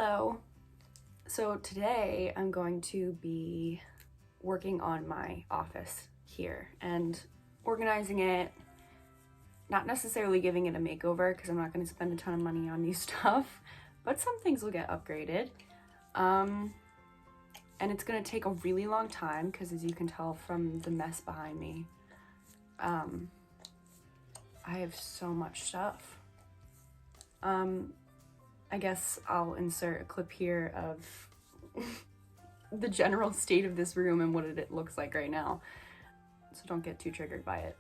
Hello. So today I'm going to be working on my office here and organizing it, not necessarily giving it a makeover because I'm not going to spend a ton of money on new stuff, but some things will get upgraded. And it's going to take a really long time because, as you can tell from the mess behind me, I have so much stuff. I guess I'll insert a clip here of the general state of this room and what it looks like right now, so don't get too triggered by it.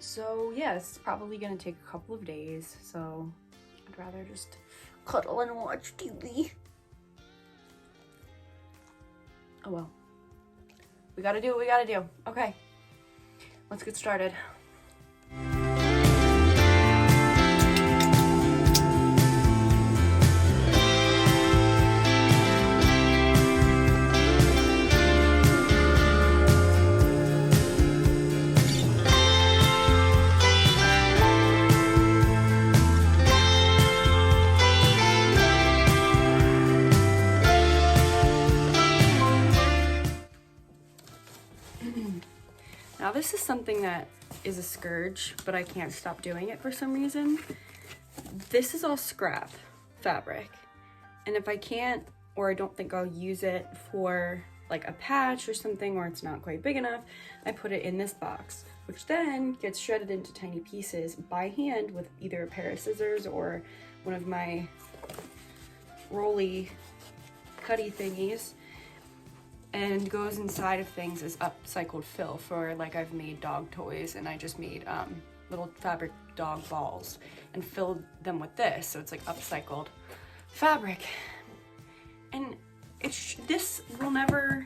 So yeah, it's probably gonna take a couple of days, so I'd rather just cuddle and watch TV. Oh well. We gotta do what we gotta do. Okay, let's get started. Now this is something that is a scourge, but I can't stop doing it for some reason. This is all scrap fabric, and if I can't, or I don't think I'll use it for like a patch or something, or it's not quite big enough, I put it in this box, which then gets shredded into tiny pieces by hand with either a pair of scissors or one of my rolly cutty thingies, and goes inside of things as upcycled fill for, like, I've made dog toys, and I just made little fabric dog balls and filled them with this, so it's like upcycled fabric. And this will never,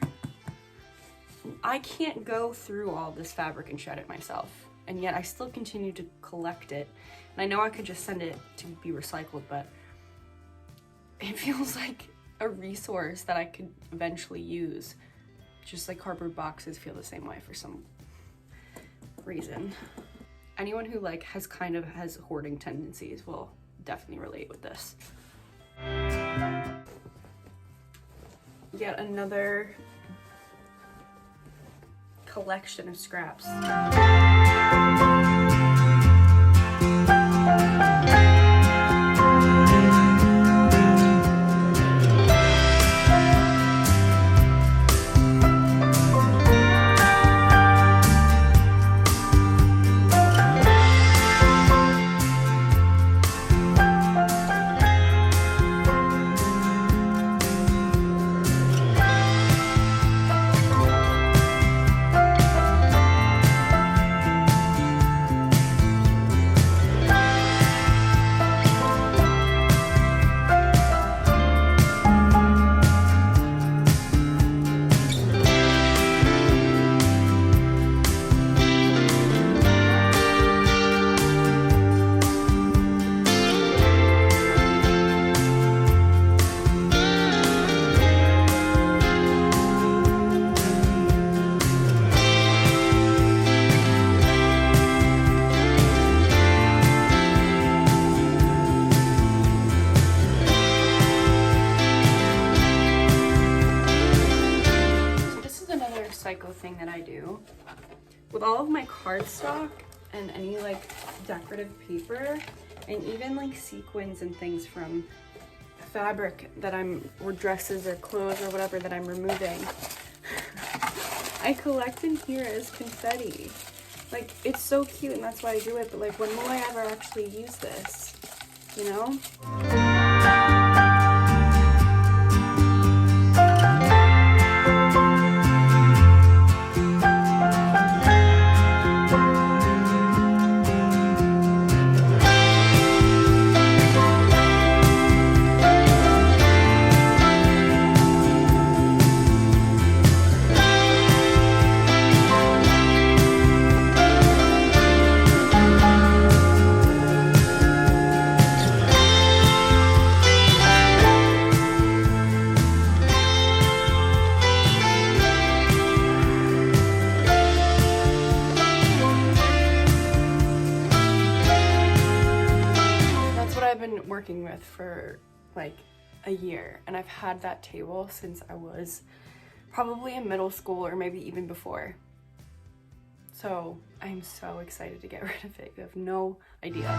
I can't go through all this fabric and shred it myself, and yet I still continue to collect it. And I know I could just send it to be recycled, but it feels like a resource that I could eventually use. Just like cardboard boxes feel the same way for some reason. Anyone who has hoarding tendencies will definitely relate with this. Yet another collection of scraps. Thing that I do with all of my cardstock and any decorative paper, and even sequins and things from fabric that or dresses or clothes or whatever that I'm removing. I collect in here as confetti. It's so cute, and that's why I do it, but when will I ever actually use this, you know? working with for like a year, and I've had that table since I was probably in middle school or maybe even before. So I'm so excited to get rid of it. You have no idea.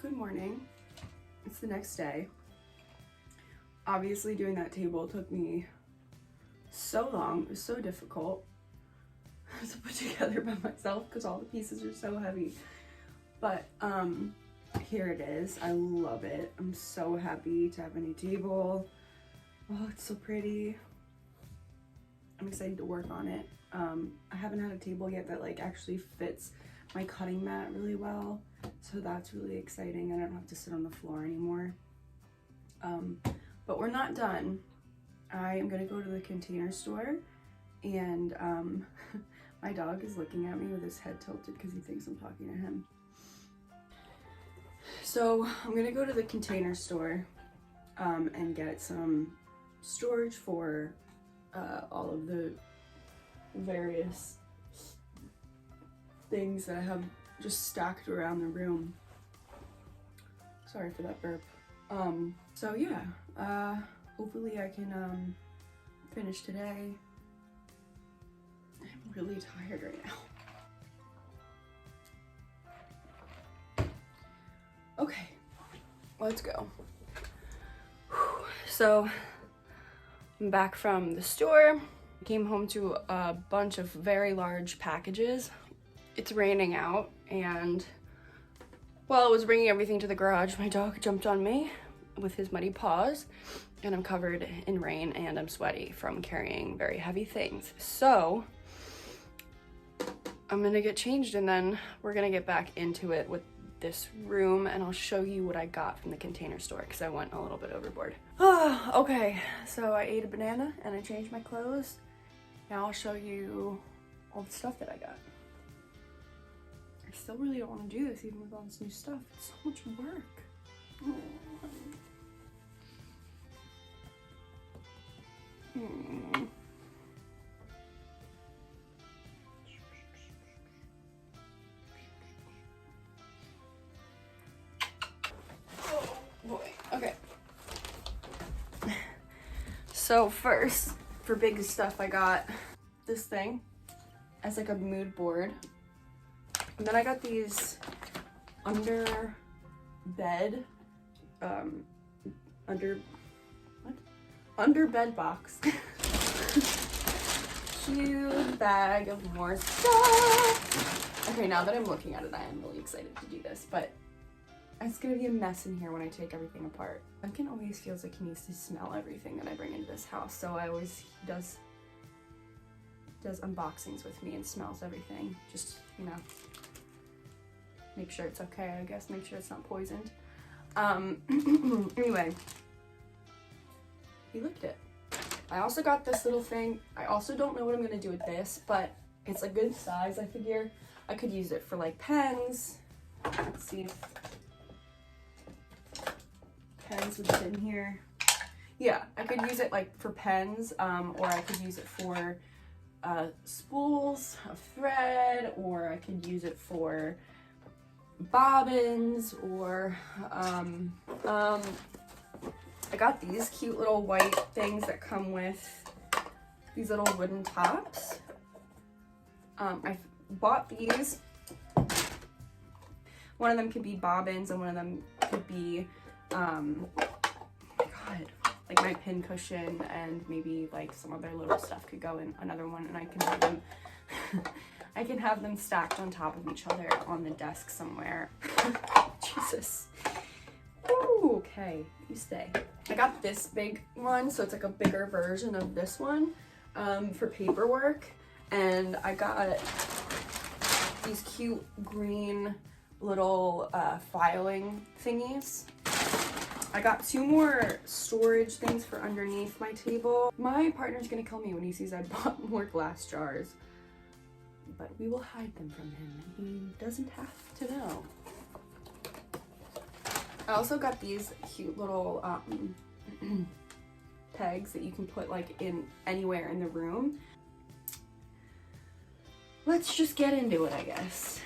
Good morning. It's the next day. Obviously doing that table took me so long. It was so difficult to put together by myself because all the pieces are so heavy. But here it is. I love it. I'm so happy to have a new table. Oh, it's so pretty. I'm excited to work on it. I haven't had a table yet that like actually fits my cutting mat really well, so that's really exciting. I don't have to sit on the floor anymore. But we're not done. I am gonna go to the Container Store, and my dog is looking at me with his head tilted because he thinks I'm talking to him. So I'm gonna go to the Container Store and get some storage for all of the various things that I have just stacked around the room. Sorry for that burp. So yeah, hopefully I can finish today. I'm really tired right now. Okay, let's go. So I'm back from the store. I came home to a bunch of very large packages. It's raining out, and while I was bringing everything to the garage, my dog jumped on me with his muddy paws, and I'm covered in rain and I'm sweaty from carrying very heavy things. So I'm gonna get changed, and then we're gonna get back into it with this room, and I'll show you what I got from the Container Store because I went a little bit overboard. Oh, okay, so I ate a banana and I changed my clothes. Now I'll show you all the stuff that I got. I still really don't want to do this even with all this new stuff. It's so much work. Oh. Oh boy. Okay. So first, for big stuff, I got this thing as like a mood board. And then I got these under bed box. Cute bag of more stuff. Okay, now that I'm looking at it, I am really excited to do this, but it's gonna be a mess in here when I take everything apart. Duncan always feels like he needs to smell everything that I bring into this house, so he does does unboxings with me and smells everything. Just, you know, make sure it's okay, I guess. Make sure it's not poisoned. Anyway, he licked it. I also got this little thing. I also don't know what I'm gonna do with this, but it's a good size. I figure I could use it for like pens. Let's see if pens would fit in here. Yeah, I could use it like for pens, or I could use it for spools of thread, or I could use it for bobbins, or I got these cute little white things that come with these little wooden tops. I bought these. One of them could be bobbins and one of them could be, like my pin cushion, and maybe like some other little stuff could go in another one, and I can have them I can have them stacked on top of each other on the desk somewhere. Jesus. Ooh, okay, you stay. I got this big one, so it's like a bigger version of this one for paperwork, and I got these cute green little filing thingies. I got 2 more storage things for underneath my table. My partner's gonna kill me when he sees I bought more glass jars, but we will hide them from him. He doesn't have to know. I also got these cute little pegs that you can put like in anywhere in the room. Let's just get into it, I guess.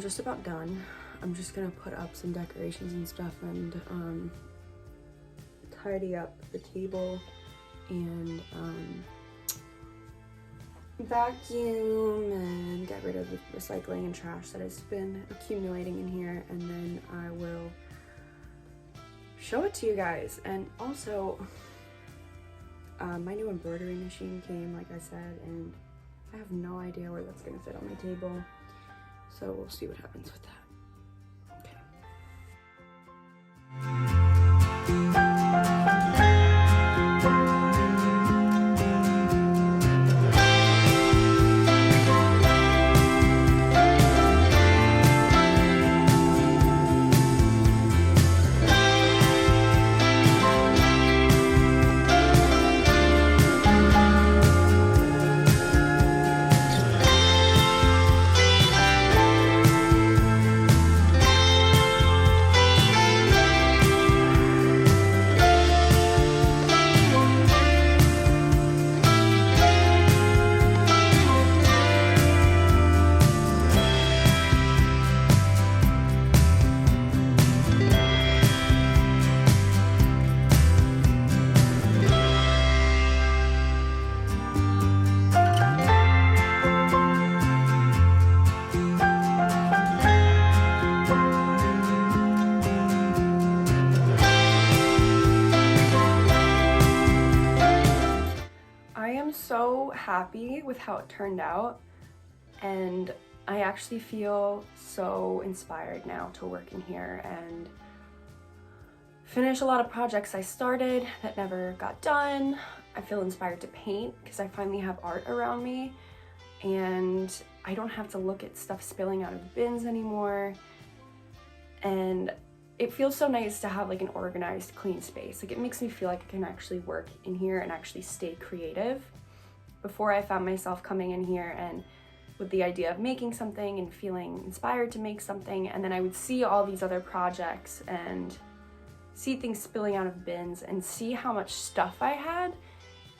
just about done. I'm just gonna put up some decorations and stuff and tidy up the table and vacuum and get rid of the recycling and trash that has been accumulating in here, and then I will show it to you guys. And also, my new embroidery machine came, like I said, and I have no idea where that's gonna fit on my table, so we'll see what happens with that. So happy with how it turned out, and I actually feel so inspired now to work in here and finish a lot of projects I started that never got done. I feel inspired to paint because I finally have art around me and I don't have to look at stuff spilling out of bins anymore, and it feels so nice to have like an organized, clean space. Like, it makes me feel like I can actually work in here and actually stay creative. Before, I found myself coming in here and with the idea of making something and feeling inspired to make something, and then I would see all these other projects and see things spilling out of bins and see how much stuff I had,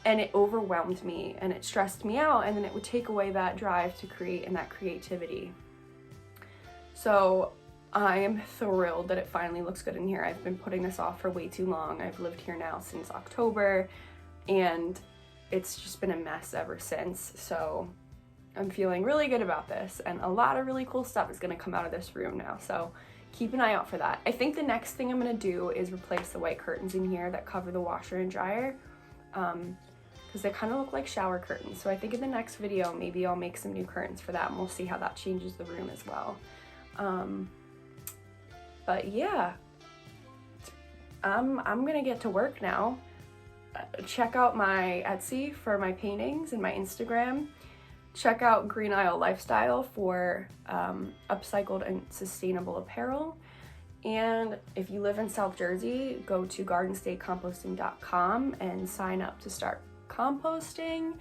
and it overwhelmed me and it stressed me out, and then it would take away that drive to create and that creativity. So I am thrilled that it finally looks good in here. I've been putting this off for way too long. I've lived here now since October and it's just been a mess ever since. So I'm feeling really good about this, and a lot of really cool stuff is gonna come out of this room now. So keep an eye out for that. I think the next thing I'm gonna do is replace the white curtains in here that cover the washer and dryer, because they kind of look like shower curtains. So I think in the next video, maybe I'll make some new curtains for that, and we'll see how that changes the room as well. But yeah, I'm gonna get to work now. Check out my Etsy for my paintings and my Instagram. Check out Green Isle Lifestyle for upcycled and sustainable apparel. And if you live in South Jersey, go to gardenstatecomposting.com and sign up to start composting.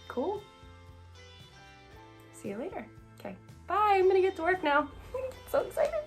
Cool. See you later. Okay, bye. I'm gonna get to work now. So excited.